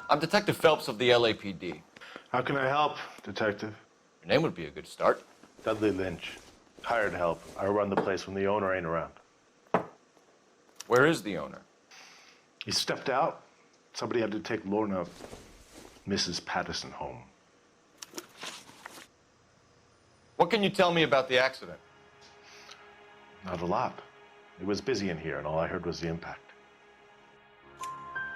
I'm Detective Phelps of the LAPD. How can I help, Detective? Your name would be a good start. Dudley Lynch. Hired help. I run the place when the owner ain't around. Where is the owner? He stepped out. Somebody had to take Lorna, Mrs. Patterson, home. What can you tell me about the accident? Not a lot. It was busy in here, and all I heard was the impact.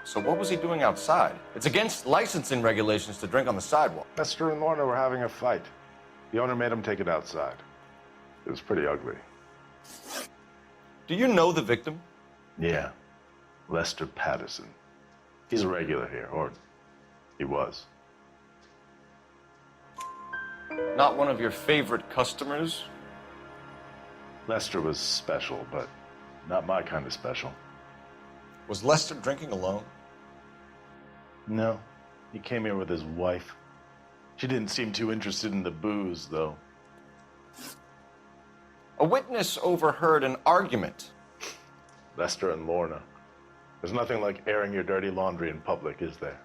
So what was he doing outside? It's against licensing regulations to drink on the sidewalk. Lester and Lorna were having a fight. The owner made him take it outside. It was pretty ugly. Do you know the victim? Yeah. Lester Patterson. He's a regular here, or he was. Not one of your favorite customers? Lester was special, but not my kind of special. Was Lester drinking alone? No. He came here with his wife. She didn't seem too interested in the booze, though. A witness overheard an argument. Lester and Lorna. There's nothing like airing your dirty laundry in public, is there?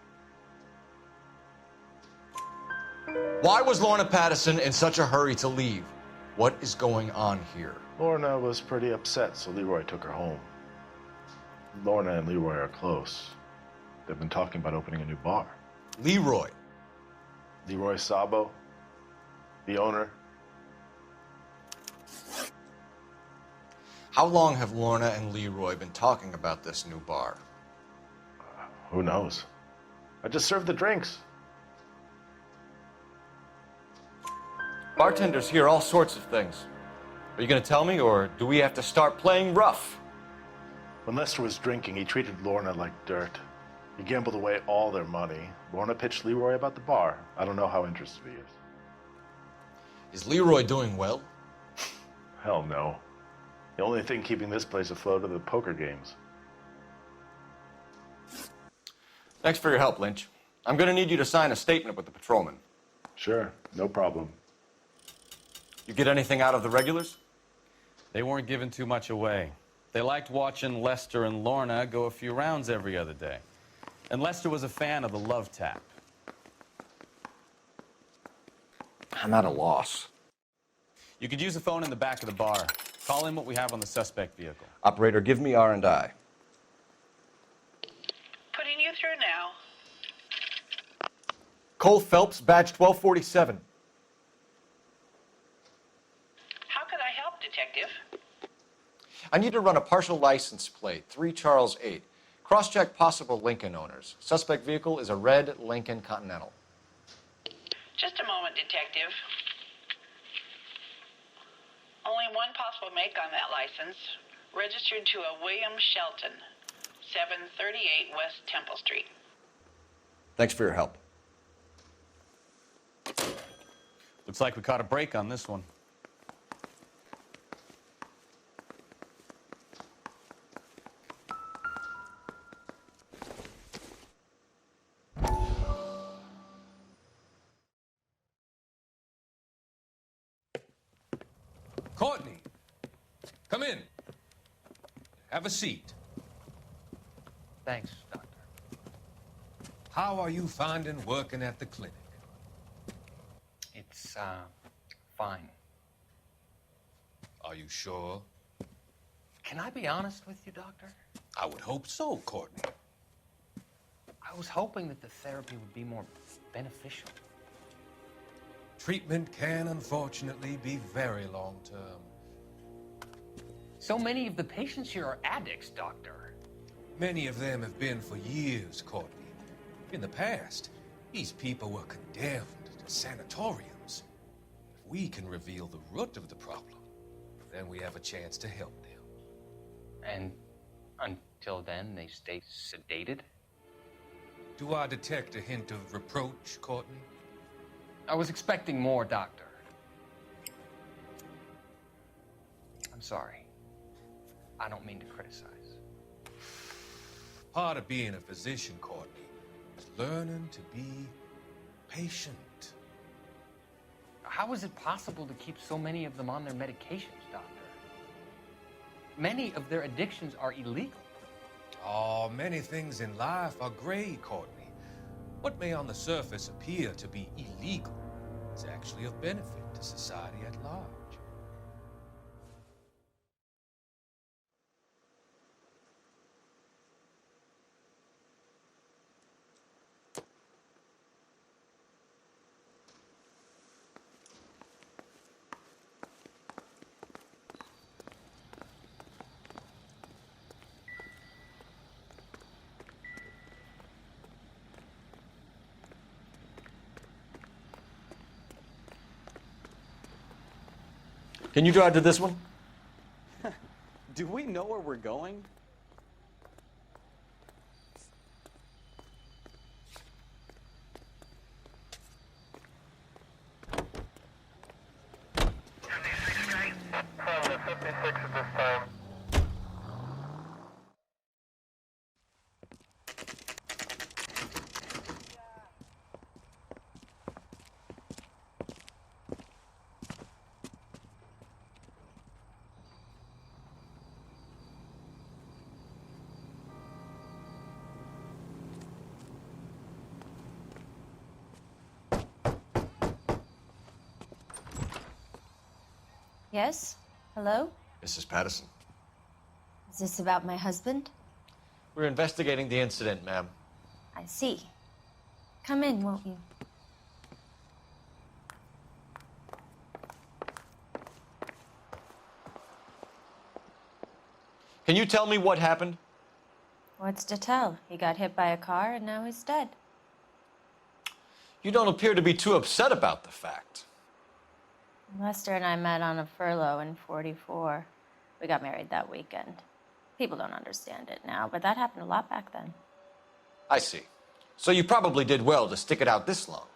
Why was Lorna Patterson in such a hurry to leave? What is going on here? Lorna was pretty upset, so Leroy took her home. Lorna and Leroy are close. They've been talking about opening a new bar. Leroy? Leroy Sabo, the owner. How long have Lorna and Leroy been talking about this new bar? Who knows? I just served the drinks. Bartenders hear all sorts of things. Are you going to tell me, or do we have to start playing rough? When Lester was drinking, he treated Lorna like dirt. He gambled away all their money. Lorna pitched Leroy about the bar. I don't know how interested he is. Is Leroy doing well? Hell no. The only thing keeping this place afloat are the poker games. Thanks for your help, Lynch. I'm going to need you to sign a statement with the patrolman. Sure, no problem. You get anything out of the regulars? They weren't giving too much away. They liked watching Lester and Lorna go a few rounds every other day. And Lester was a fan of the love tap. I'm at a loss. You could use the phone in the back of the bar. Call in what we have on the suspect vehicle. Operator, give me R&I. Putting you through now. Cole Phelps, badge 1247. How could I help, Detective? I need to run a partial license plate, 3 Charles 8. Cross-check possible Lincoln owners. Suspect vehicle is a red Lincoln Continental. Just a moment, Detective. Only one possible make on that license. Registered to a William Shelton, 738 West Temple Street. Thanks for your help. Looks like we caught a break on this one. Courtney, come in. Have a seat. Thanks, Doctor. How are you finding working at the clinic? It's, fine. Are you sure? Can I be honest with you, Doctor? I would hope so, Courtney. I was hoping that the therapy would be more beneficial. Treatment can, unfortunately, be very long-term. So many of the patients here are addicts, Doctor. Many of them have been for years, Courtney. In the past, these people were condemned to sanatoriums. If we can reveal the root of the problem, then we have a chance to help them. And until then, they stay sedated? Do I detect a hint of reproach, Courtney? I was expecting more, Doctor. I'm sorry. I don't mean to criticize. Part of being a physician, Courtney, is learning to be patient. How is it possible to keep so many of them on their medications, Doctor? Many of their addictions are illegal. Oh, many things in life are gray, Courtney. What may on the surface appear to be illegal is actually of benefit to society at large. Can you drive to this one? Do we know where we're going? Yes? Hello? Mrs. Patterson. Is this about my husband? We're investigating the incident, ma'am. I see. Come in, won't you? Can you tell me what happened? What's to tell? He got hit by a car and now he's dead. You don't appear to be too upset about the fact. Lester and I met on a furlough in '44. We got married that weekend. People don't understand it now, but that happened a lot back then. I see. So you probably did well to stick it out this long.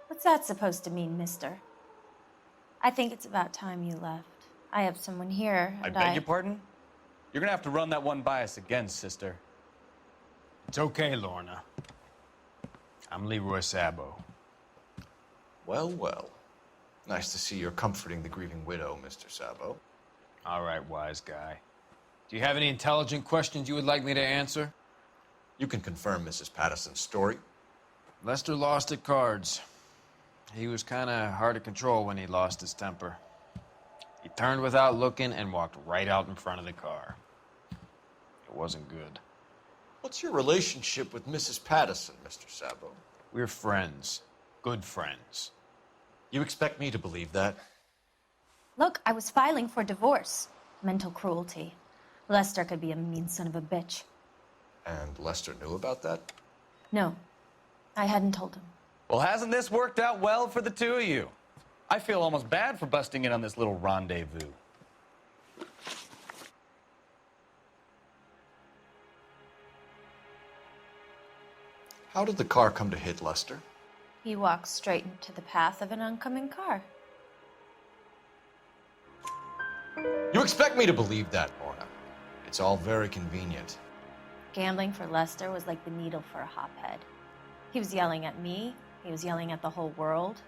What's that supposed to mean, mister? I think it's about time you left. I have someone here, I and beg your pardon? You're gonna have to run that one by us again, sister. It's okay, Lorna. I'm Leroy Sabo. Well, well. Nice to see you're comforting the grieving widow, Mr. Sabo. All right, wise guy. Do you have any intelligent questions you would like me to answer? You can confirm Mrs. Patterson's story. Lester lost at cards. He was kind of hard to control when he lost his temper. He turned without looking and walked right out in front of the car. It wasn't good. What's your relationship with Mrs. Patterson, Mr. Sabo? We're friends. Good friends. You expect me to believe that? Look, I was filing for divorce. Mental cruelty. Lester could be a mean son of a bitch. And Lester knew about that? No, I hadn't told him. Well, hasn't this worked out well for the two of you? I feel almost bad for busting in on this little rendezvous. How did the car come to hit Lester? He walked straight into the path of an oncoming car. You expect me to believe that, Lorna? It's all very convenient. Gambling for Lester was like the needle for a hophead. He was yelling at me. He was yelling at the whole world.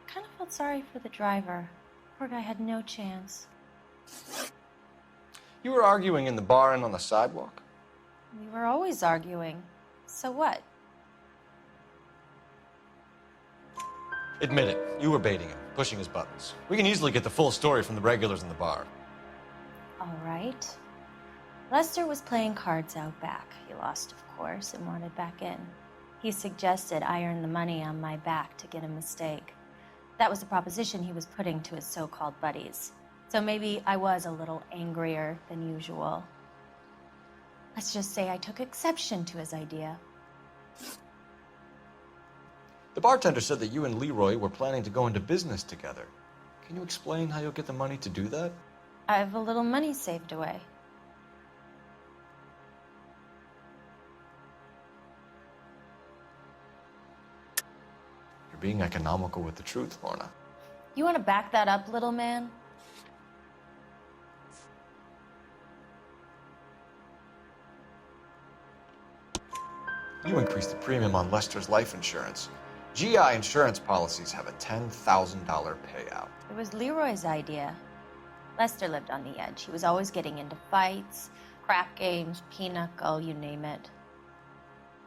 I kind of felt sorry for the driver. Poor guy had no chance. You were arguing in the bar and on the sidewalk? We were always arguing. So what? Admit it, you were baiting him, pushing his buttons. We can easily get the full story from the regulars in the bar. All right. Lester was playing cards out back. He lost, of course, and wanted back in. He suggested I earn the money on my back to get a mistake. That was the proposition he was putting to his so-called buddies. So maybe I was a little angrier than usual. Let's just say I took exception to his idea. The bartender said that you and Leroy were planning to go into business together. Can you explain how you'll get the money to do that? I have a little money saved away. You're being economical with the truth, Lorna. You want to back that up, little man? You increased the premium on Lester's life insurance. GI insurance policies have a $10,000 payout. It was Leroy's idea. Lester lived on the edge. He was always getting into fights, crap games, pinochle, you name it.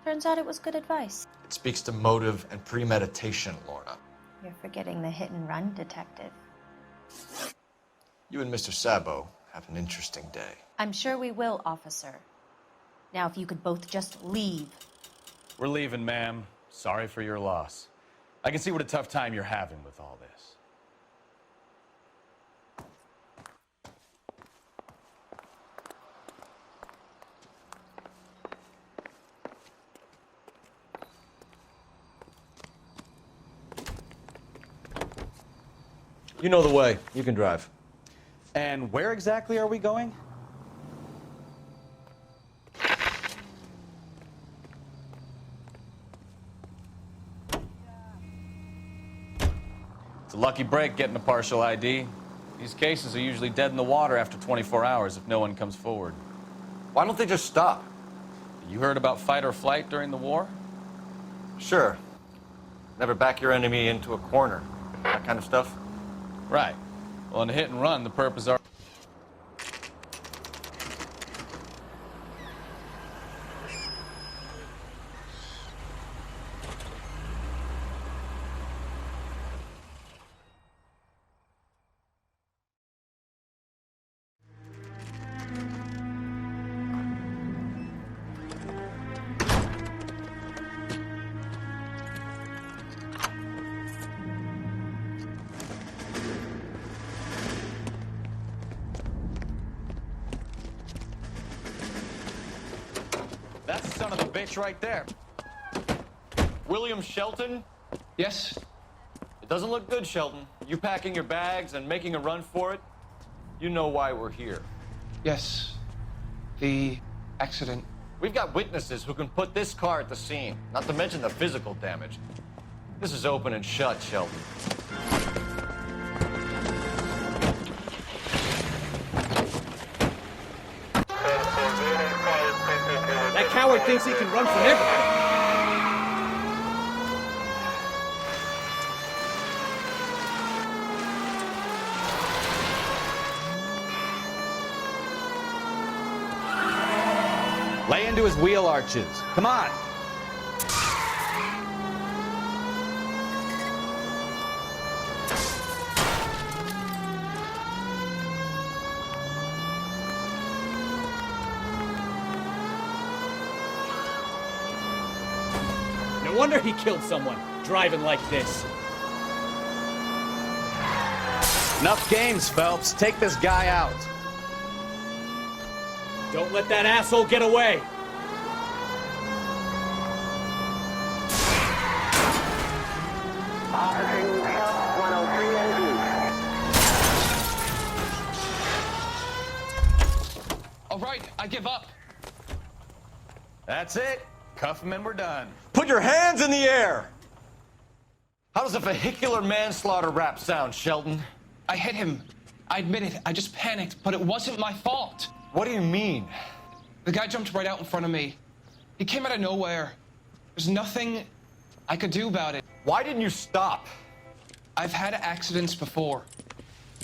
Turns out it was good advice. It speaks to motive and premeditation, Lorna. You're forgetting the hit-and-run detective. You and Mr. Sabo have an interesting day. I'm sure we will, officer. Now, if you could both just leave. We're leaving, ma'am. Sorry for your loss. I can see what a tough time you're having with all this. You know the way. You can drive. And where exactly are we going? It's a lucky break getting a partial ID. These cases are usually dead in the water after 24 hours if no one comes forward. Why don't they just stop? You heard about fight or flight during the war? Sure. Never back your enemy into a corner. That kind of stuff. Right. Well, in a hit and run, the purpose are... That's the son of a bitch right there. William Shelton? Yes? It doesn't look good, Shelton. You packing your bags and making a run for it? You know why we're here. Yes. The accident. We've got witnesses who can put this car at the scene, not to mention the physical damage. This is open and shut, Shelton. That coward thinks he can run from everything. Lay into his wheel arches. Come on. No wonder he killed someone, driving like this. Enough games, Phelps. Take this guy out. Don't let that asshole get away. All right, I give up. That's it. Cuff him and we're done. Put your hands in the air! How does a vehicular manslaughter rap sound, Shelton? I hit him. I admit it. I just panicked, but it wasn't my fault. What do you mean? The guy jumped right out in front of me. He came out of nowhere. There's nothing I could do about it. Why didn't you stop? I've had accidents before.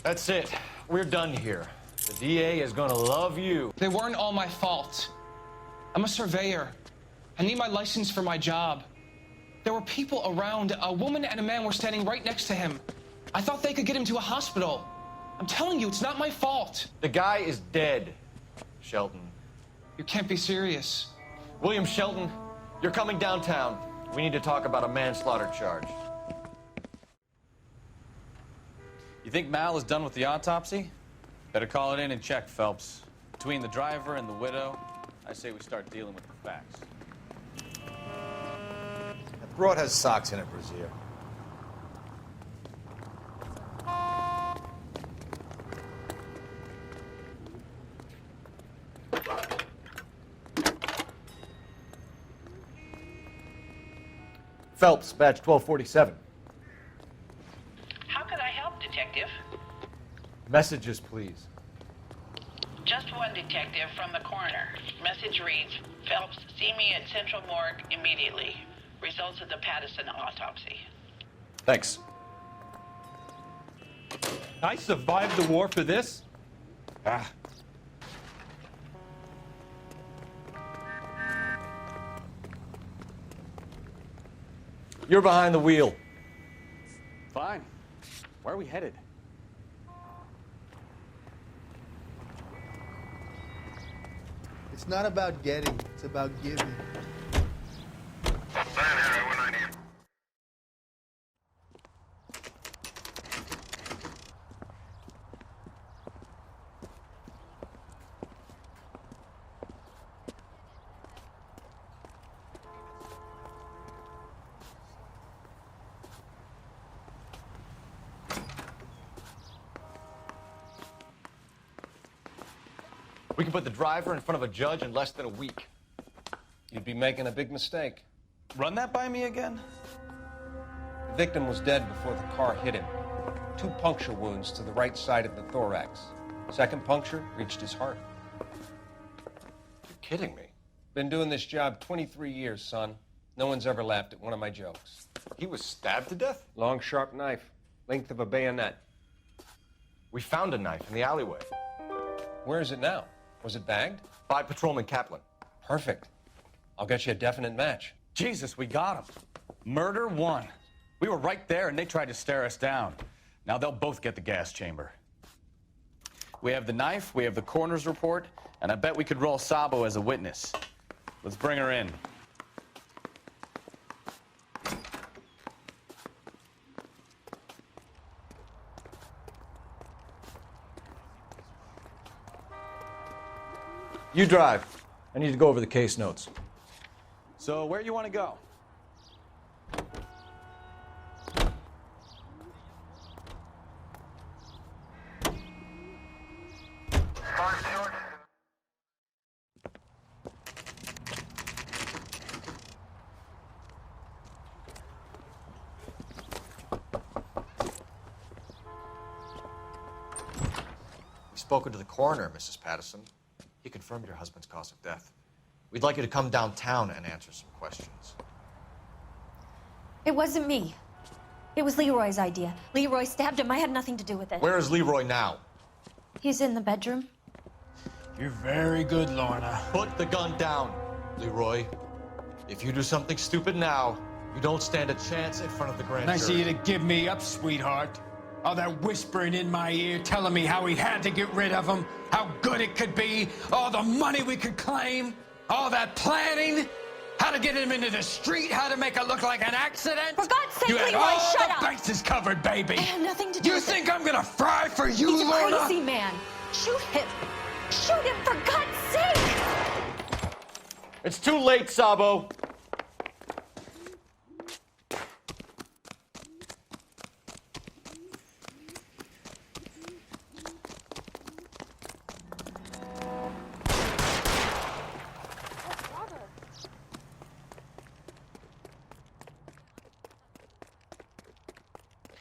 That's it. We're done here. The DA is gonna love you. They weren't all my fault. I'm a surveyor. I need my license for my job. There were people around. A woman and a man were standing right next to him. I thought they could get him to a hospital. I'm telling you, it's not my fault. The guy is dead, Shelton. You can't be serious. William Shelton, you're coming downtown. We need to talk about a manslaughter charge. You think Mal is done with the autopsy? Better call it in and check, Phelps. Between the driver and the widow, I say we start dealing with the facts. That broad has socks in it, Brazier. Phelps, badge 1247. How could I help, Detective? Messages, please. Just one detective from the coroner. Message reads, Phelps, see me at Central Morgue immediately. Results of the Pattison autopsy. Thanks. I survived the war for this? Ah. You're behind the wheel. Fine. Where are we headed? It's not about getting, it's about giving. We can put the driver in front of a judge in less than a week. You'd be making a big mistake. Run that by me again? The victim was dead before the car hit him. 2 puncture wounds to the right side of the thorax. Second puncture reached his heart. You're kidding me. Been doing this job 23 years, son. No one's ever laughed at one of my jokes. He was stabbed to death? Long, sharp knife. Length of a bayonet. We found a knife in the alleyway. Where is it now? Was it bagged? By Patrolman Kaplan. Perfect. I'll get you a definite match. Jesus, we got him. Murder 1. We were right there, and they tried to stare us down. Now they'll both get the gas chamber. We have the knife, we have the coroner's report, and I bet we could roll Sabo as a witness. Let's bring her in. You drive. I need to go over the case notes. So where you want to go? We've spoken to the coroner, Mrs. Patterson. He confirmed your husband's cause of death. We'd like you to come downtown and answer some questions. It wasn't me. It was Leroy's idea. Leroy stabbed him. I had nothing to do with it. Where is Leroy now? He's in the bedroom. You're very good, Lorna. Put the gun down, Leroy. If you do something stupid now, you don't stand a chance in front of the grand Nice of jury. you to give me up, sweetheart. All that whispering in my ear, telling me how we had to get rid of him, how good it could be, all the money we could claim, all that planning, how to get him into the street, how to make it look like an accident. For God's sake, you had Leroy, all shut the up! bases covered, baby. I had nothing to do You with think it. I'm gonna fry for you, He's a Lorna? crazy man. Shoot him. Shoot him, for God's sake! It's too late, Sabo.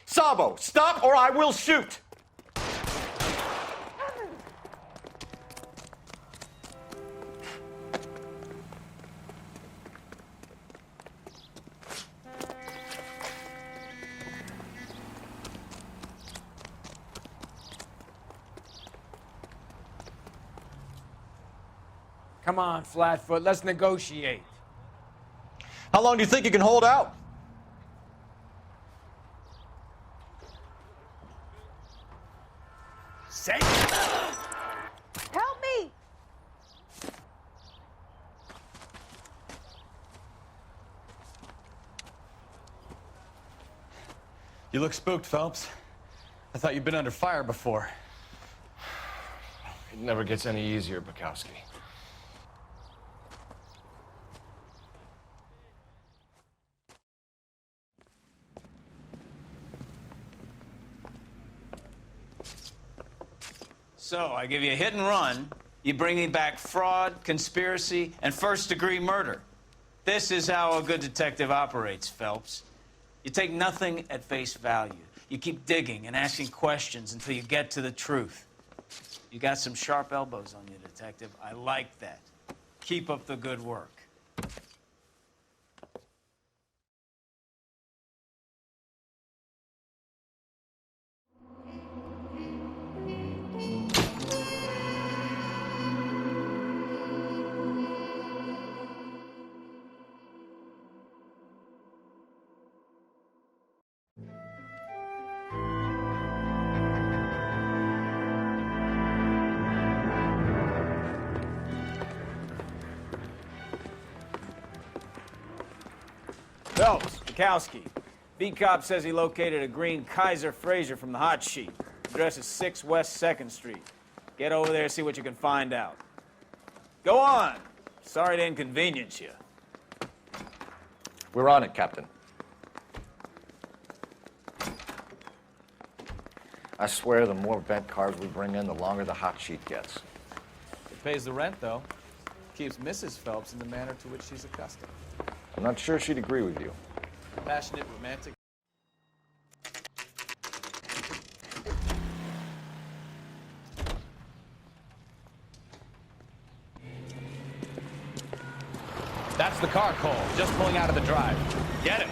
Sabo, stop or I will shoot! Come on, Flatfoot, let's negotiate. How long do you think you can hold out? Say Help me! You look spooked, Phelps. I thought you'd been under fire before. It never gets any easier, Bukowski. So, I give you a hit and run. You bring me back fraud, conspiracy, and first-degree murder. This is how a good detective operates, Phelps. You take nothing at face value. You keep digging and asking questions until you get to the truth. You got some sharp elbows on you, detective. I like that. Keep up the good work. Phelps, Bukowski. B-Cop says he located a green Kaiser Fraser from the hot sheet. Address is 6 West 2nd Street. Get over there, see what you can find out. Go on. Sorry to inconvenience you. We're on it, Captain. I swear the more bent cars we bring in, the longer the hot sheet gets. It pays the rent, though. Keeps Mrs. Phelps in the manner to which she's accustomed. I'm not sure she'd agree with you. Passionate, romantic. That's the car, Cole. Just pulling out of the drive. Get him.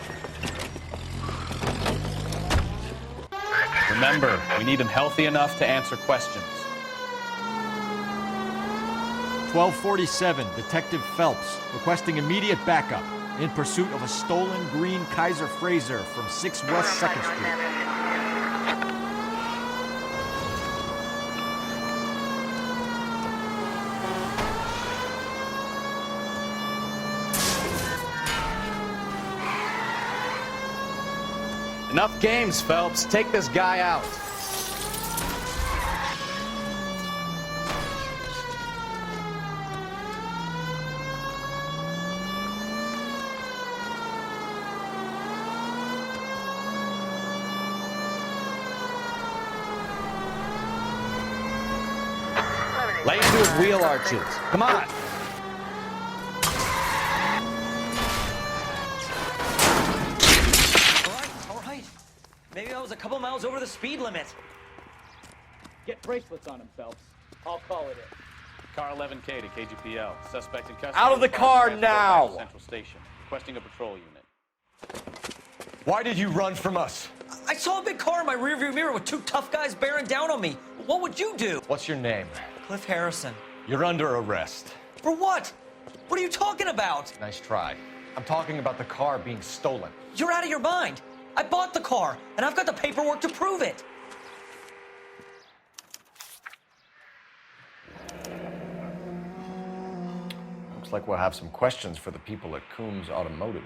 Remember, we need him healthy enough to answer questions. 1247, Detective Phelps, requesting immediate backup in pursuit of a stolen green Kaiser Fraser from 6 West 2nd Street. Enough games, Phelps. Take this guy out. Lay into his wheel arches. Come on. All right. Maybe I was a couple miles over the speed limit. Get bracelets on him, Phelps. I'll call it in. Car 11K to KGPL. Suspect in custody. Out of the car now! Central Station. Requesting a patrol unit. Why did you run from us? I saw a big car in my rearview mirror with 2 tough guys bearing down on me. What would you do? What's your name? Cliff Harrison. You're under arrest. For what? What are you talking about? Nice try. I'm talking about the car being stolen. You're out of your mind. I bought the car, and I've got the paperwork to prove it. Looks like we'll have some questions for the people at Coombs Automotive.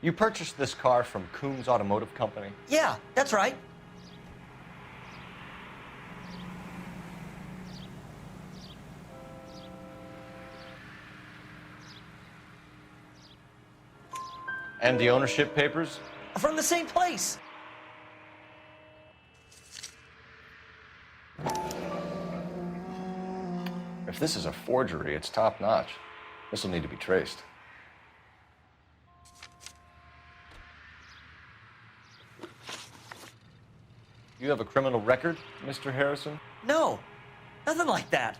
You purchased this car from Coombs Automotive Company? Yeah, that's right. And the ownership papers? From the same place. If this is a forgery, it's top-notch. This will need to be traced. You have a criminal record, Mr. Harrison? No, nothing like that.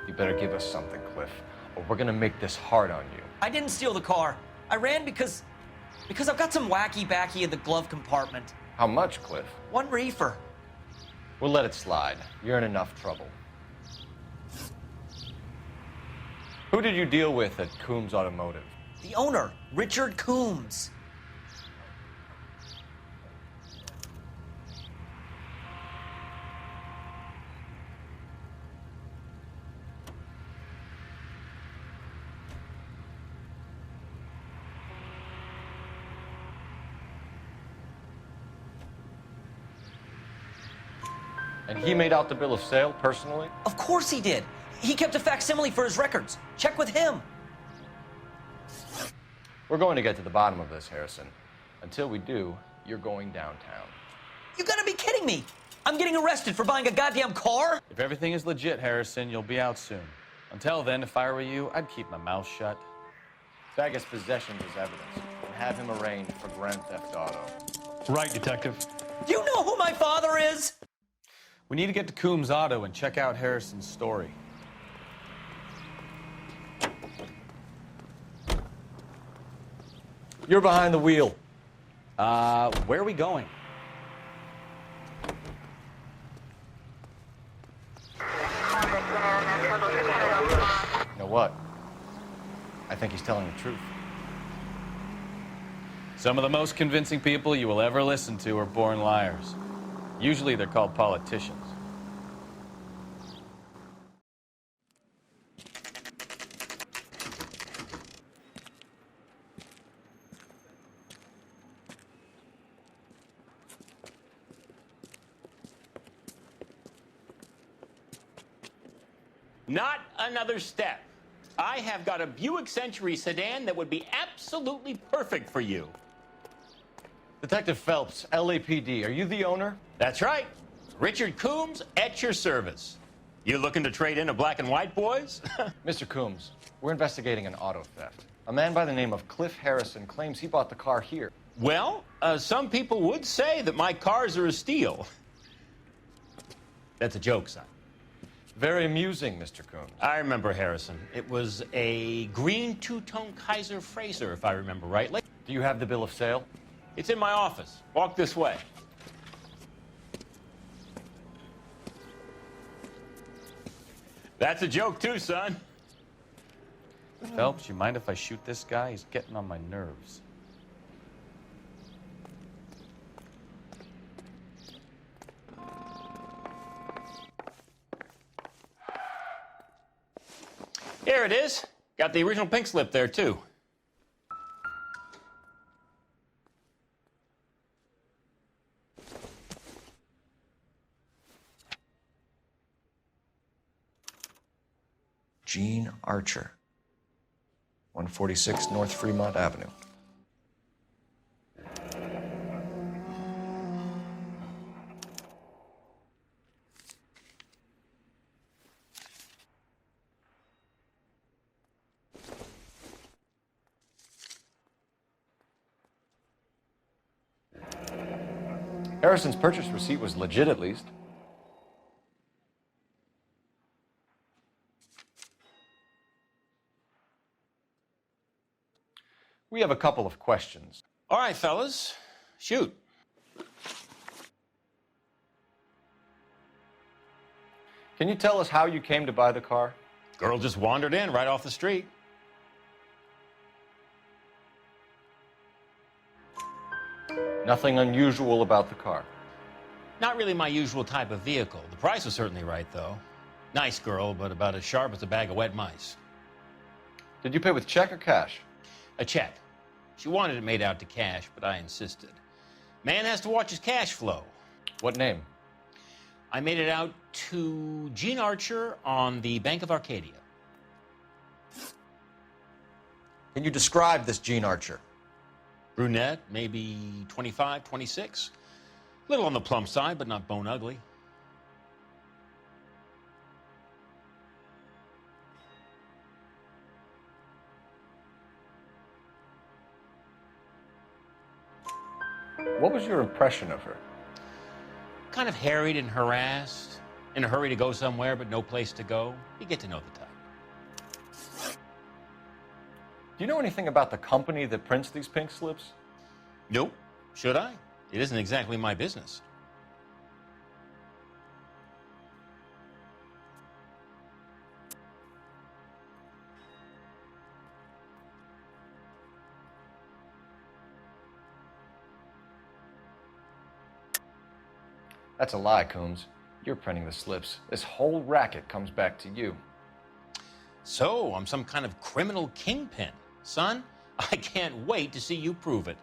You better give us something, Cliff, or we're gonna make this hard on you. I didn't steal the car. I ran because I've got some wacky-backy in the glove compartment. How much, Cliff? 1 reefer. We'll let it slide. You're in enough trouble. Who did you deal with at Coombs Automotive? The owner, Richard Coombs. And he made out the bill of sale personally? Of course he did. He kept a facsimile for his records. Check with him. We're going to get to the bottom of this, Harrison. Until we do, you're going downtown. You gotta be kidding me. I'm getting arrested for buying a goddamn car? If everything is legit, Harrison, you'll be out soon. Until then, if I were you, I'd keep my mouth shut. Tag his possessions as evidence and have him arraigned for Grand Theft Auto. Right, Detective. Do you know who my father is? We need to get to Coombs Auto and check out Harrison's story. You're behind the wheel. Where are we going? You know what? I think he's telling the truth. Some of the most convincing people you will ever listen to are born liars. Usually they're called politicians. Not another step. I have got a Buick Century sedan that would be absolutely perfect for you. Detective Phelps, LAPD, are you the owner? That's right. Richard Coombs at your service. You looking to trade in a black and white, boys? Mr. Coombs, we're investigating an auto theft. A man by the name of Cliff Harrison claims he bought the car here. Well, some people would say that my cars are a steal. That's a joke, son. Very amusing, Mr. Coombs. I remember Harrison. It was a green two-tone Kaiser Frazer, if I remember rightly. Do you have the bill of sale? It's in my office. Walk this way. That's a joke, too, son. Phelps, you mind if I shoot this guy? He's getting on my nerves. Here it is. Got the original pink slip there, too. Gene Archer, 146 North Fremont Avenue. Harrison's purchase receipt was legit, at least. We have a couple of questions. All right, fellas. Shoot. Can you tell us how you came to buy the car? Girl just wandered in right off the street. Nothing unusual about the car. Not really my usual type of vehicle. The price was certainly right, though. Nice girl, but about as sharp as a bag of wet mice. Did you pay with check or cash? A check. She wanted it made out to cash, but I insisted. Man has to watch his cash flow. What name? I made it out to Gene Archer on the Bank of Arcadia. Can you describe this Gene Archer? Brunette, maybe 25, 26. Little on the plump side, but not bone ugly. What was your impression of her? Kind of harried and harassed, in a hurry to go somewhere, but no place to go. You get to know the type. Do you know anything about the company that prints these pink slips? Nope. Should I? It isn't exactly my business. That's a lie, Coombs. You're printing the slips. This whole racket comes back to you. So, I'm some kind of criminal kingpin. Son, I can't wait to see you prove it.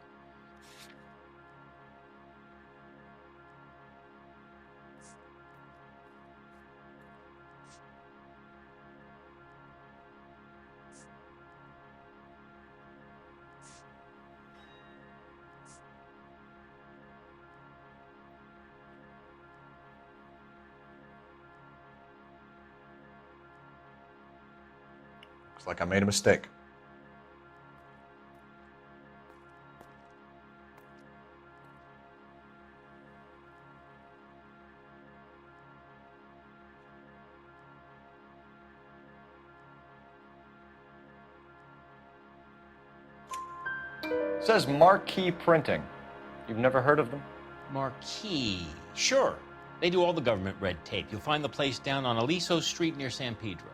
Looks like I made a mistake. Says Marquee Printing. You've never heard of them? Marquee. Sure. They do all the government red tape. You'll find the place down on Aliso Street near San Pedro.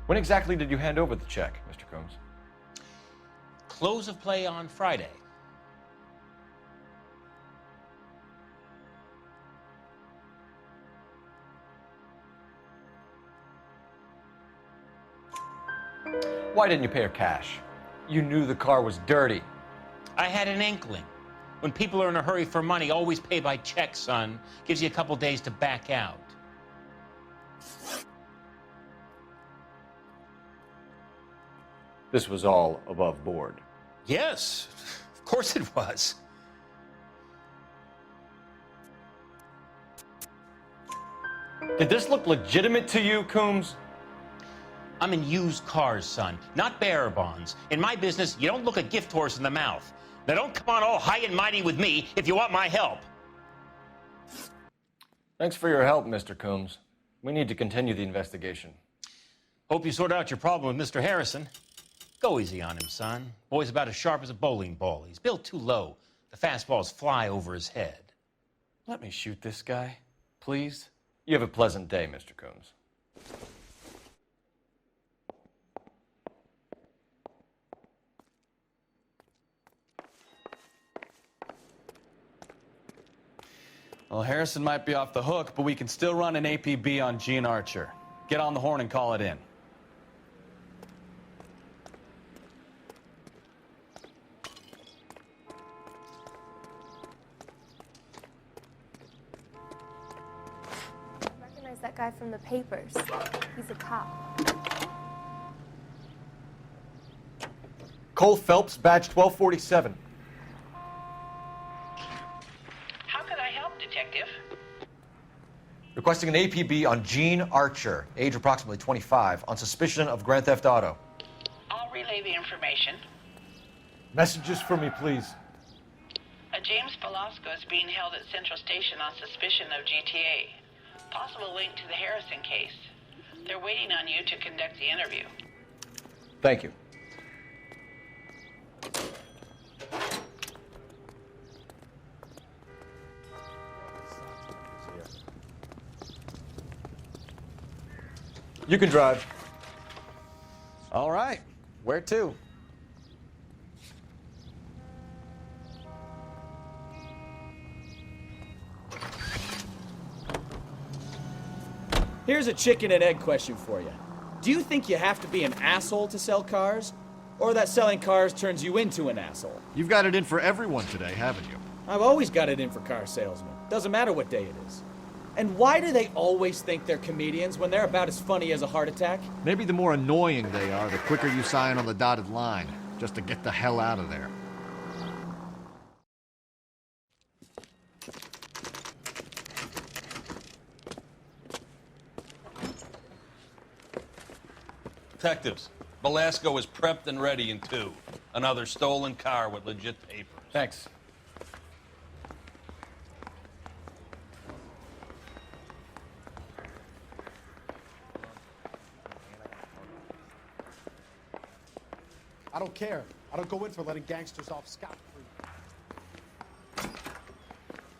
When exactly did you hand over the check, Mr. Coombs? Close of play on Friday. Why didn't you pay her cash? You knew the car was dirty. I had an inkling. When people are in a hurry for money, always pay by check, son. Gives you a couple days to back out. This was all above board. Yes, of course it was. Did this look legitimate to you, Coombs? I'm in used cars, son, not bearer bonds. In my business, you don't look a gift horse in the mouth. Now don't come on all high and mighty with me if you want my help. Thanks for your help, Mr. Coombs. We need to continue the investigation. Hope you sort out your problem with Mr. Harrison. Go easy on him, son. Boy's about as sharp as a bowling ball. He's built too low. The fastballs fly over his head. Let me shoot this guy, please. You have a pleasant day, Mr. Coombs. Well, Harrison might be off the hook, but we can still run an APB on Gene Archer. Get on the horn and call it in. Recognize that guy from the papers. He's a cop. Cole Phelps, badge 1247. How could I help, Detective? Requesting an APB on Gene Archer, age approximately 25, on suspicion of grand theft auto. I'll relay the information. Messages for me, please. A James Velasco is being held at Central Station on suspicion of GTA. Possible link to the Harrison case. They're waiting on you to conduct the interview. Thank you. You can drive. All right. Where to? Here's a chicken and egg question for you. Do you think you have to be an asshole to sell cars? Or that selling cars turns you into an asshole? You've got it in for everyone today, haven't you? I've always got it in for car salesmen. Doesn't matter what day it is. And why do they always think they're comedians when they're about as funny as a heart attack? Maybe the more annoying they are, the quicker you sign on the dotted line, just to get the hell out of there. Detectives, Velasco is prepped and ready in 2. Another stolen car with legit papers. Thanks. I don't care. I don't go in for letting gangsters off scot-free.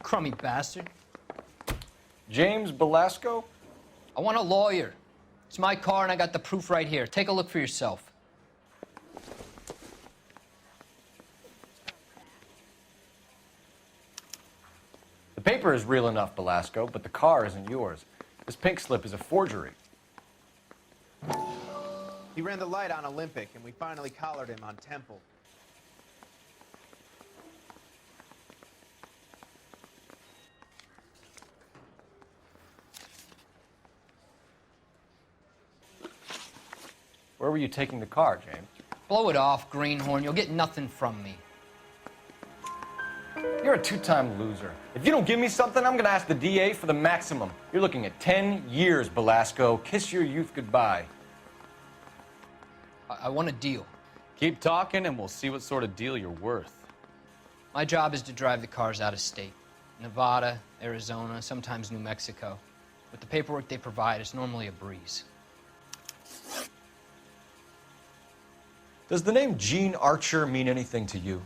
Crummy bastard. James Velasco? I want a lawyer. It's my car and I got the proof right here. Take a look for yourself. The paper is real enough, Velasco, but the car isn't yours. This pink slip is a forgery. He ran the light on Olympic, and we finally collared him on Temple. Where were you taking the car, James? Blow it off, greenhorn. You'll get nothing from me. You're a two-time loser. If you don't give me something, I'm gonna ask the DA for the maximum. You're looking at 10 years, Velasco. Kiss your youth goodbye. I want a deal. Keep talking and we'll see what sort of deal you're worth. My job is to drive the cars out of state. Nevada, Arizona, sometimes New Mexico. With the paperwork they provide, it's normally a breeze. Does the name Jean Archer mean anything to you?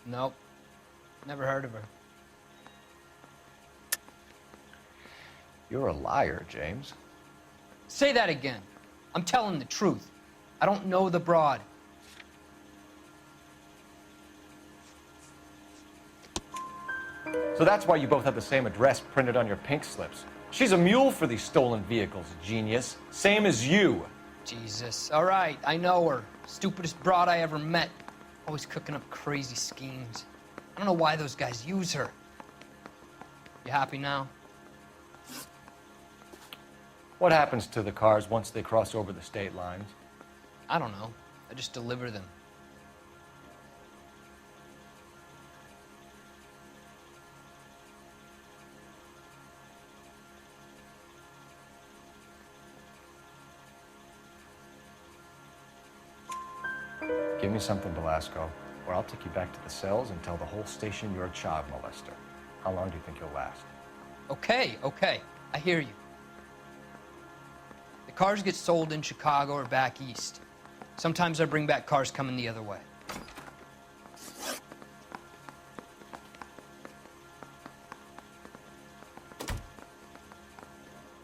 Nope. Never heard of her. You're a liar, James. Say that again. I'm telling the truth. I don't know the broad. So that's why you both have the same address printed on your pink slips. She's a mule for these stolen vehicles, genius. Same as you. Jesus. All right, I know her. Stupidest broad I ever met. Always cooking up crazy schemes. I don't know why those guys use her. You happy now? What happens to the cars once they cross over the state lines? I don't know. I just deliver them. Give me something, Velasco, or I'll take you back to the cells and tell the whole station you're a child molester. How long do you think you'll last? Okay, okay. I hear you. The cars get sold in Chicago or back east. Sometimes I bring back cars coming the other way.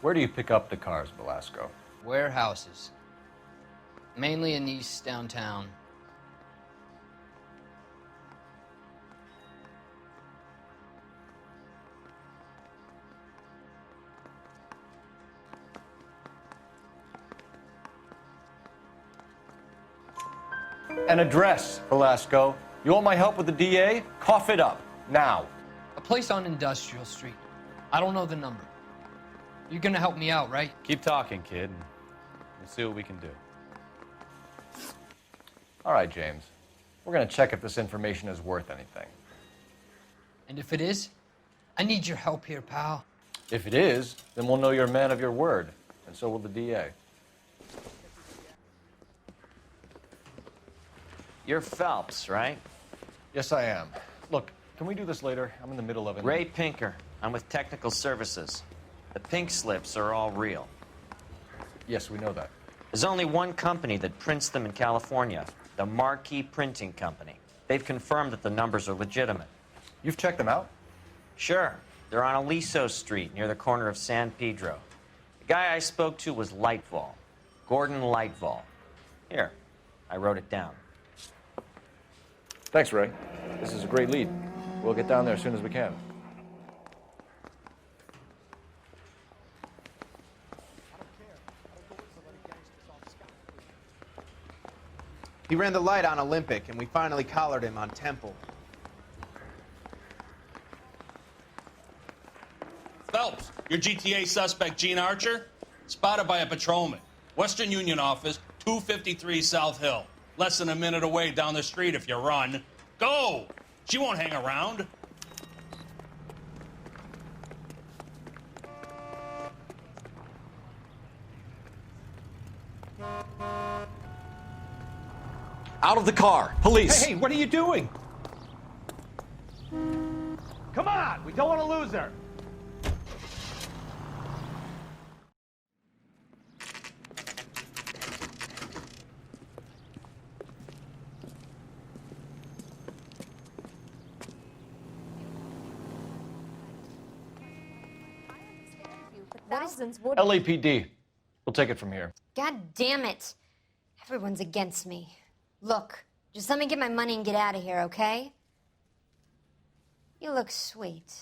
Where do you pick up the cars, Velasco? Warehouses. Mainly in East downtown. An address, Velasco. You want my help with the DA? Cough it up, now. A place on Industrial Street. I don't know the number. You're gonna help me out, right? Keep talking, kid, and we'll see what we can do. All right, James. We're going to check if this information is worth anything. And if it is, I need your help here, pal. If it is, then we'll know you're a man of your word, and so will the DA. You're Phelps, right? Yes, I am. Look, can we do this later? I'm in the middle of it. Ray Pinker. I'm with Technical Services. The pink slips are all real. Yes, we know that. There's only one company that prints them in California, the Marquee Printing Company. They've confirmed that the numbers are legitimate. You've checked them out? Sure. They're on Aliso Street, near the corner of San Pedro. The guy I spoke to was Lightfall. Gordon Lightfall. Here, I wrote it down. Thanks, Ray. This is a great lead. We'll get down there as soon as we can. He ran the light on Olympic, and we finally collared him on Temple. Phelps, your GTA suspect, Jean Archer, spotted by a patrolman. Western Union office, 253 South Hill. Less than a minute away down the street if you run. Go! She won't hang around. Out of the car! Police! Hey, what are you doing? Come on! We don't want to lose her! LAPD. We'll take it from here. God damn it. Everyone's against me. Look, just let me get my money and get out of here, okay? You look sweet.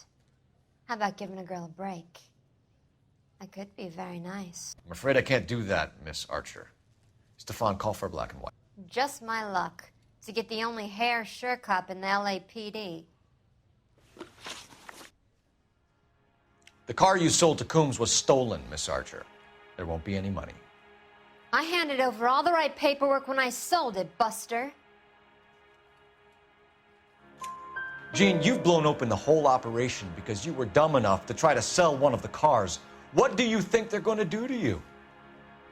How about giving a girl a break? I could be very nice. I'm afraid I can't do that, Miss Archer. Stefan, call for black and white. Just my luck to get the only hair sure cop in the LAPD. The car you sold to Coombs was stolen, Miss Archer. There won't be any money. I handed over all the right paperwork when I sold it, Buster. Jean, you've blown open the whole operation because you were dumb enough to try to sell one of the cars. What do you think they're going to do to you?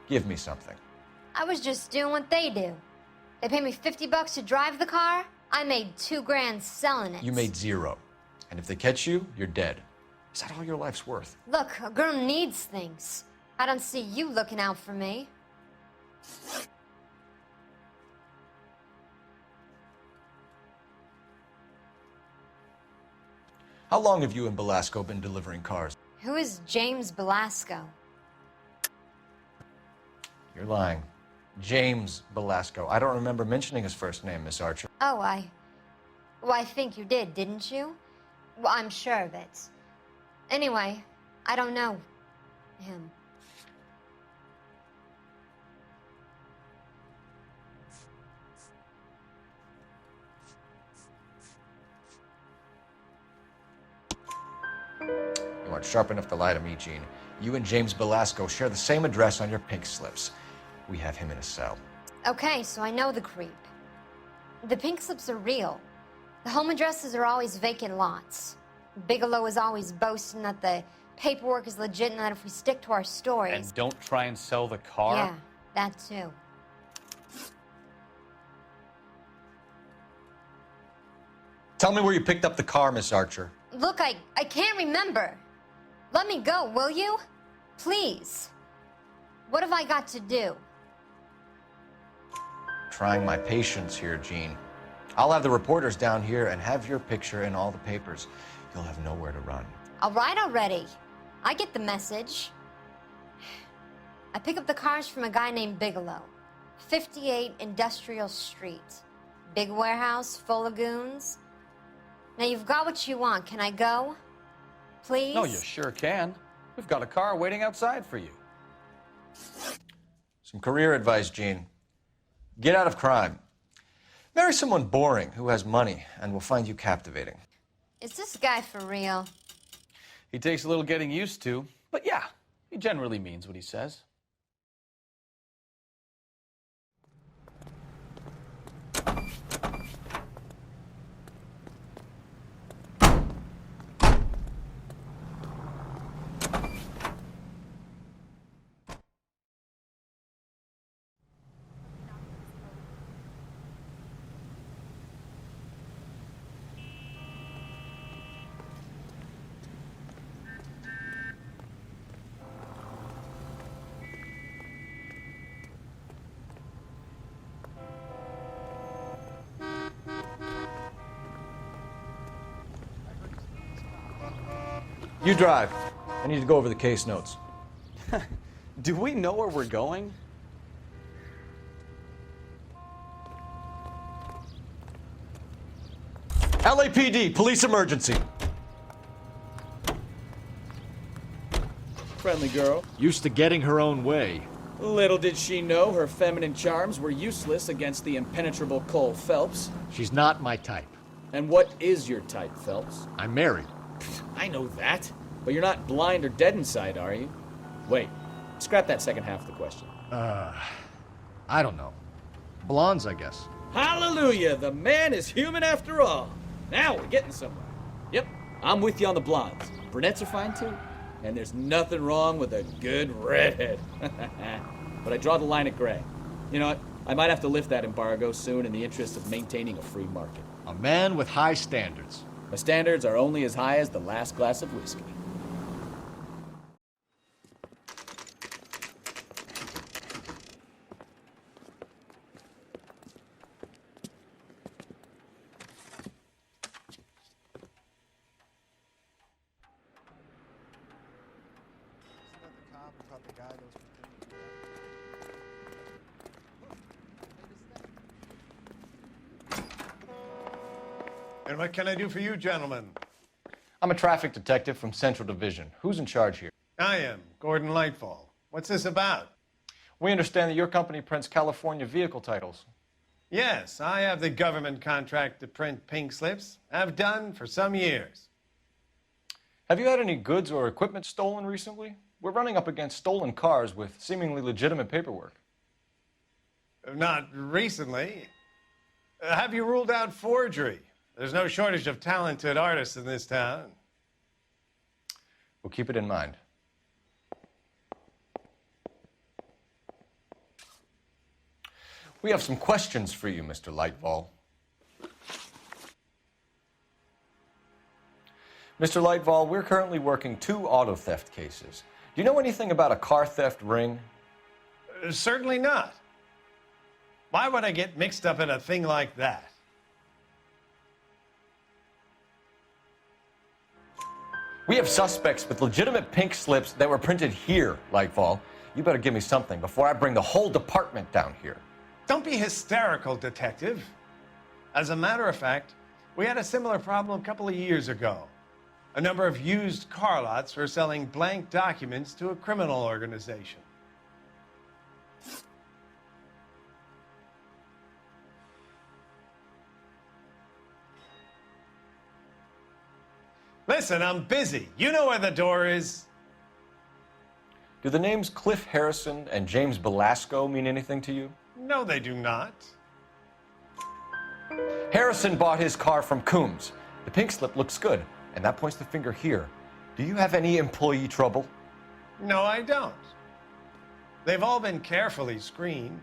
Give me something. I was just doing what they do. They paid me $50 to drive the car. I made $2 grand selling it. You made zero. And if they catch you, you're dead. Is that all your life's worth? Look, a girl needs things. I don't see you looking out for me. How long have you and Belasco been delivering cars? Who is James Belasco? You're lying. James Belasco. I don't remember mentioning his first name, Miss Archer. Oh, well, I think you did, didn't you? Well, I'm sure of it. Anyway, I don't know him. You aren't sharp enough to lie to me, Gene. You and James Belasco share the same address on your pink slips. We have him in a cell. Okay, so I know the creep. The pink slips are real. The home addresses are always vacant lots. Bigelow is always boasting that the paperwork is legit and that if we stick to our stories... And don't try and sell the car? Yeah, that too. Tell me where you picked up the car, Miss Archer. Look, I can't remember. Let me go, will you? Please. What have I got to do? Trying my patience here, Gene. I'll have the reporters down here and have your picture in all the papers. You'll have nowhere to run. All right already. I get the message. I pick up the cars from a guy named Bigelow. 58 Industrial Street. Big warehouse full of goons. Now you've got what you want. Can I go? Please? No, you sure can. We've got a car waiting outside for you. Some career advice, Gene. Get out of crime. Marry someone boring who has money and will find you captivating. Is this guy for real? He takes a little getting used to, but yeah, he generally means what he says. You drive. I need to go over the case notes. Do we know where we're going? LAPD, police emergency. Friendly girl. Used to getting her own way. Little did she know her feminine charms were useless against the impenetrable Cole Phelps. She's not my type. And what is your type, Phelps? I'm married. I know that. But you're not blind or dead inside, are you? Wait, scrap that second half of the question. I don't know. Blondes, I guess. Hallelujah! The man is human after all. Now we're getting somewhere. Yep, I'm with you on the blondes. Brunettes are fine too. And there's nothing wrong with a good redhead. But I draw the line at gray. You know what? I might have to lift that embargo soon in the interest of maintaining a free market. A man with high standards. My standards are only as high as the last glass of whiskey. And what can I do for you, gentlemen? I'm a traffic detective from Central Division. Who's in charge here? I am, Gordon Lightfall. What's this about? We understand that your company prints California vehicle titles. Yes, I have the government contract to print pink slips. I've done for some years. Have you had any goods or equipment stolen recently? We're running up against stolen cars with seemingly legitimate paperwork. Not recently. Have you ruled out forgery? There's no shortage of talented artists in this town. We'll keep it in mind. We have some questions for you, Mr. Lightfall. Mr. Lightfall, we're currently working 2 auto theft cases. Do you know anything about a car theft ring? Certainly not. Why would I get mixed up in a thing like that? We have suspects with legitimate pink slips that were printed here, Lightfall. You better give me something before I bring the whole department down here. Don't be hysterical, Detective. As a matter of fact, we had a similar problem a couple of years ago. A number of used car lots were selling blank documents to a criminal organization. Listen, I'm busy. You know where the door is. Do the names Cliff Harrison and James Belasco mean anything to you? No, they do not. Harrison bought his car from Coombs. The pink slip looks good, and that points the finger here. Do you have any employee trouble? No, I don't. They've all been carefully screened.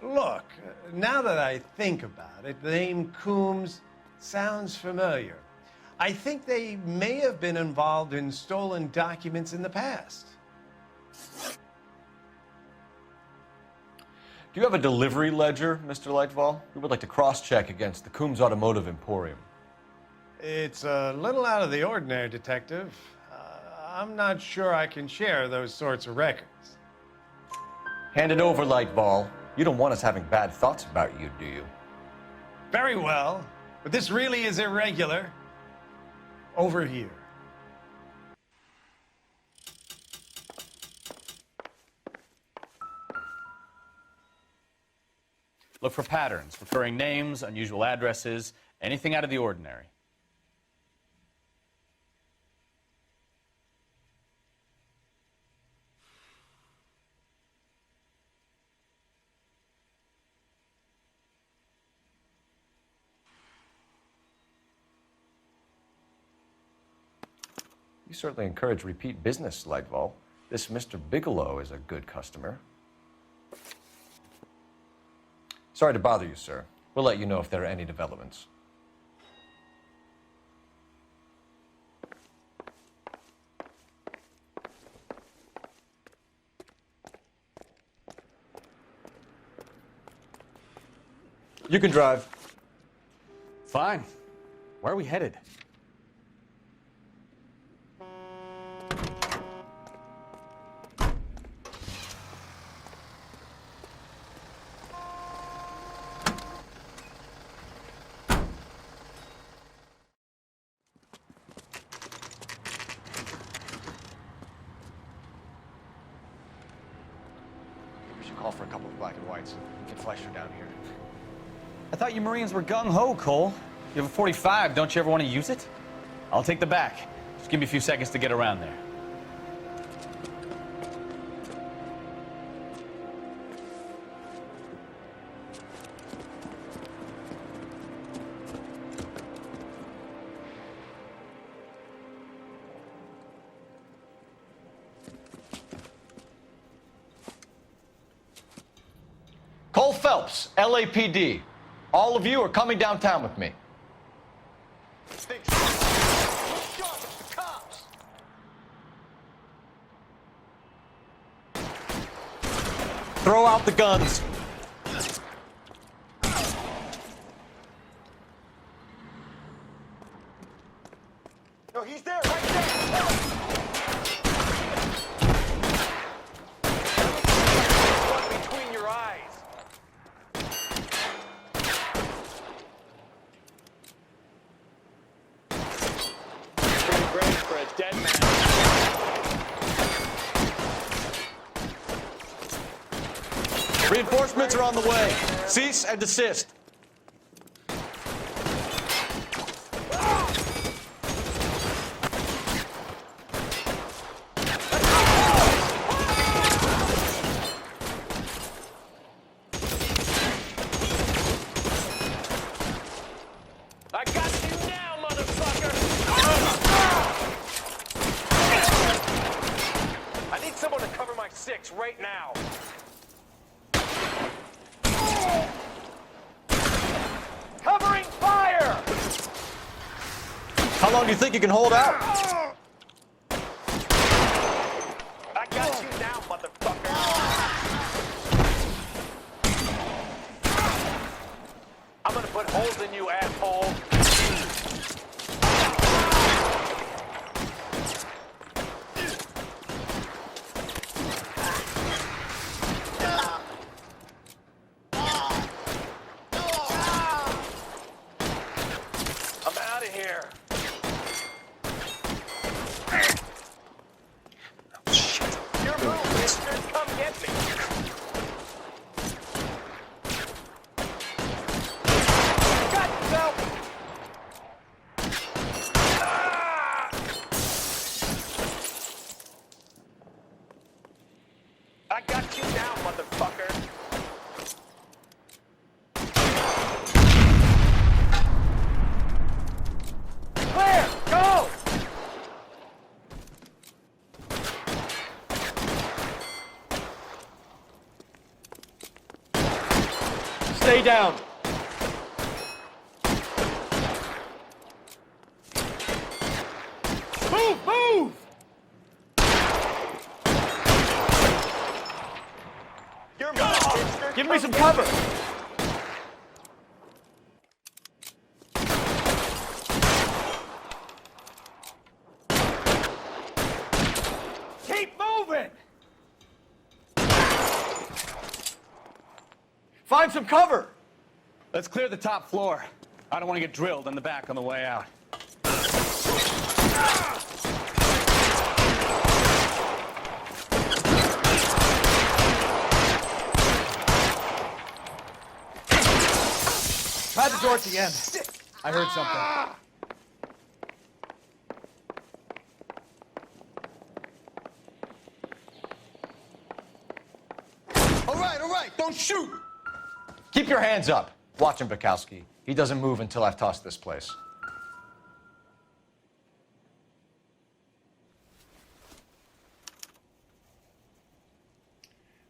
Look, now that I think about it, the name Coombs sounds familiar. I think they may have been involved in stolen documents in the past. Do you have a delivery ledger, Mr. Lightfall? We would like to cross-check against the Coombs Automotive Emporium. It's a little out of the ordinary, Detective. I'm not sure I can share those sorts of records. Hand it over, Lightfall. You don't want us having bad thoughts about you, do you? Very well, but this really is irregular. Over here. Look for patterns, recurring names, unusual addresses, anything out of the ordinary. You certainly encourage repeat business, Lightfall. This Mr. Bigelow is a good customer. Sorry to bother you, sir. We'll let you know if there are any developments. You can drive. Fine. Where are we headed? Call for a couple of black and whites. We can flash her down here. I thought you Marines were gung-ho, Cole. You have a 45. Don't you ever want to use it? I'll take the back. Just give me a few seconds to get around there. Cole Phelps, LAPD. All of you are coming downtown with me. Throw out the guns. No, he's there, right there. Between your eyes. Pretty great for a dead man. Reinforcements are on the way. Cease and desist. I got you now, motherfucker! I need someone to cover my 6 right now. Covering fire! How long do you think you can hold out? I got you now, motherfucker. I'm gonna put holes in you, asshole. Stay down. Move! Move! You're mine. Give me some cover. Keep moving. Find some cover. Let's clear the top floor. I don't want to get drilled in the back on the way out. Try the door at the end. I heard something. All right, don't shoot! Keep your hands up. Watch him, Bukowski. He doesn't move until I've tossed this place.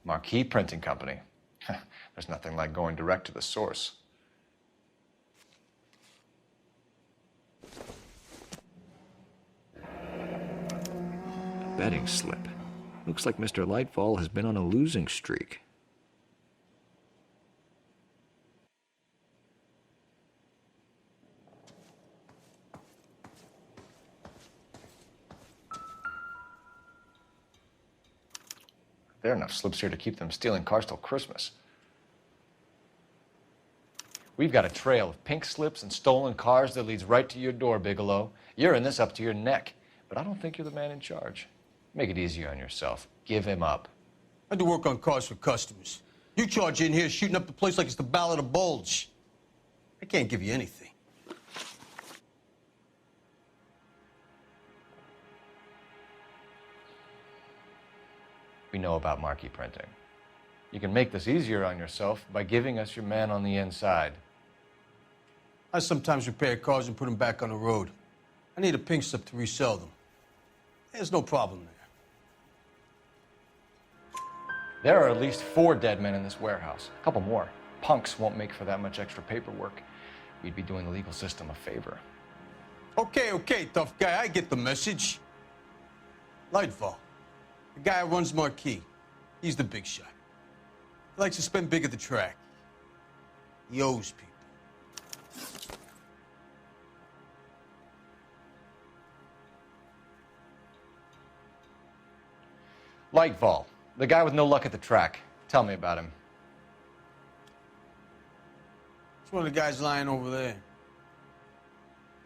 Marquee Printing Company. There's nothing like going direct to the source. Betting slip. Looks like Mr. Lightfall has been on a losing streak. There are enough slips here to keep them stealing cars till Christmas. We've got a trail of pink slips and stolen cars that leads right to your door, Bigelow. You're in this up to your neck, but I don't think you're the man in charge. Make it easier on yourself. Give him up. I do work on cars for customers. You charge in here shooting up the place like it's the Ballad of Bulge. I can't give you anything. We know about marquee printing. You can make this easier on yourself by giving us your man on the inside. I sometimes repair cars and put them back on the road. I need a pink slip to resell them. There's no problem there. There are at least 4 dead men in this warehouse. A couple more. Punks won't make for that much extra paperwork. We'd be doing the legal system a favor. Okay, tough guy. I get the message. Lightfall, the guy who runs Marquee. He's the big shot. He likes to spend big at the track. He owes people. Lightfall, the guy with no luck at the track. Tell me about him. It's one of the guys lying over there.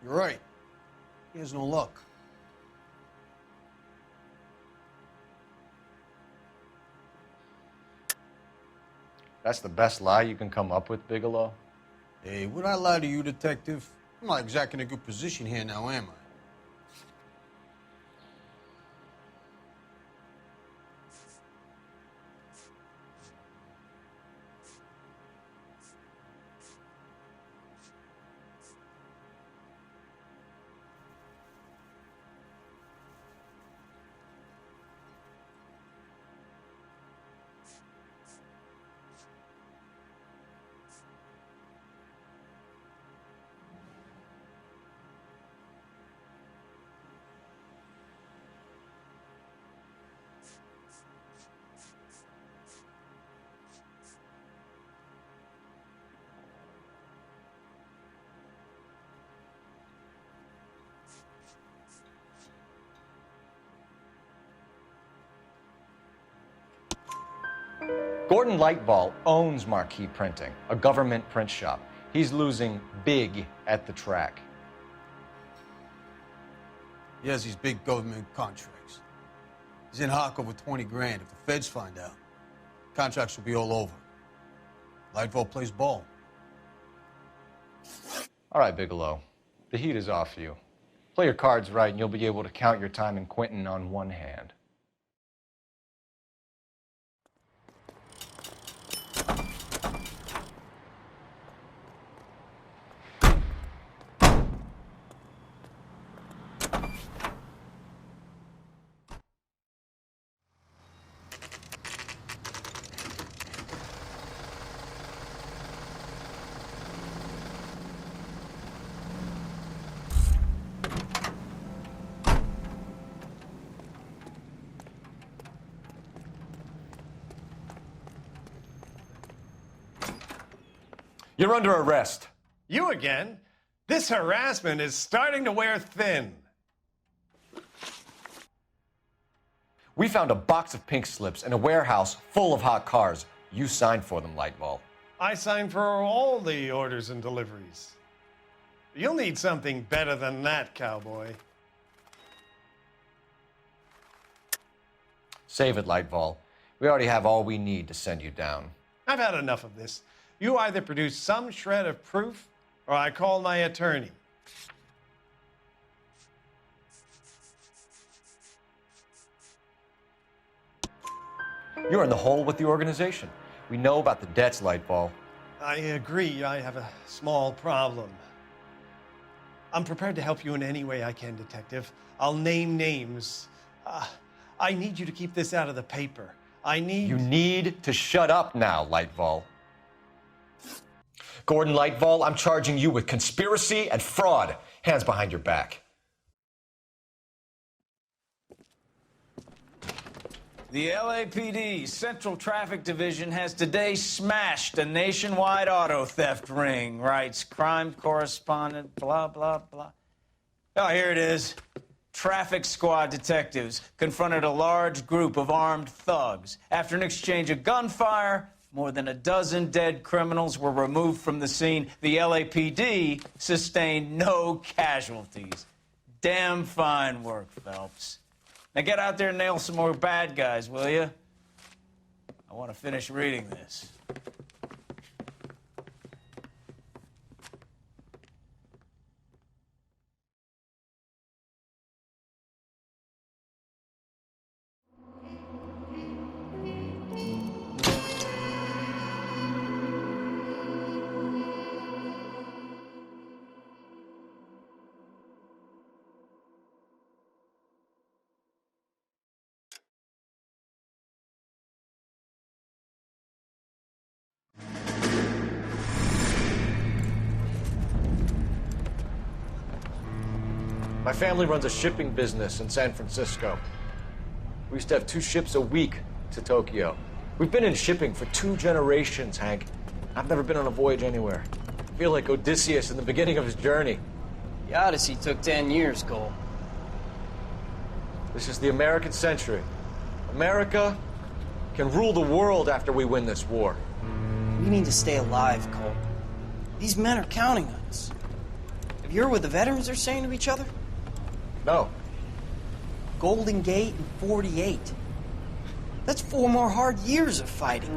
You're right. He has no luck. That's the best lie you can come up with, Bigelow? Hey, would I lie to you, detective? I'm not exactly in a good position here now, am I? Gordon Lightfall owns Marquee Printing, a government print shop. He's losing big at the track. He has these big government contracts. He's in hock over 20 grand. If the feds find out, contracts will be all over. Lightfall plays ball. All right, Bigelow. The heat is off you. Play your cards right, and you'll be able to count your time in Quentin on one hand. You're under arrest. You again? This harassment is starting to wear thin. We found a box of pink slips in a warehouse full of hot cars. You signed for them, Lightball. I signed for all the orders and deliveries. You'll need something better than that, cowboy. Save it, Lightball. We already have all we need to send you down. I've had enough of this. You either produce some shred of proof, or I call my attorney. You're in the hole with the organization. We know about the debts, Lightball. I agree. I have a small problem. I'm prepared to help you in any way I can, Detective. I'll name names. I need you to keep this out of the paper. You need to shut up now, Lightball. Gordon Lightball, I'm charging you with conspiracy and fraud. Hands behind your back. The LAPD Central Traffic Division has today smashed a nationwide auto theft ring, writes crime correspondent, blah, blah, blah. Oh, here it is. Traffic squad detectives confronted a large group of armed thugs. After an exchange of gunfire, more than a dozen dead criminals were removed from the scene. The LAPD sustained no casualties. Damn fine work, Phelps. Now get out there and nail some more bad guys, will you? I want to finish reading this. My family runs a shipping business in San Francisco. We used to have 2 ships a week to Tokyo. We've been in shipping for 2 generations, Hank. I've never been on a voyage anywhere. I feel like Odysseus in the beginning of his journey. The Odyssey took 10 years, Cole. This is the American century. America can rule the world after we win this war. We need to stay alive, Cole. These men are counting on us. Have you heard what the veterans are saying to each other? No. Golden Gate and 48. That's 4 more hard years of fighting.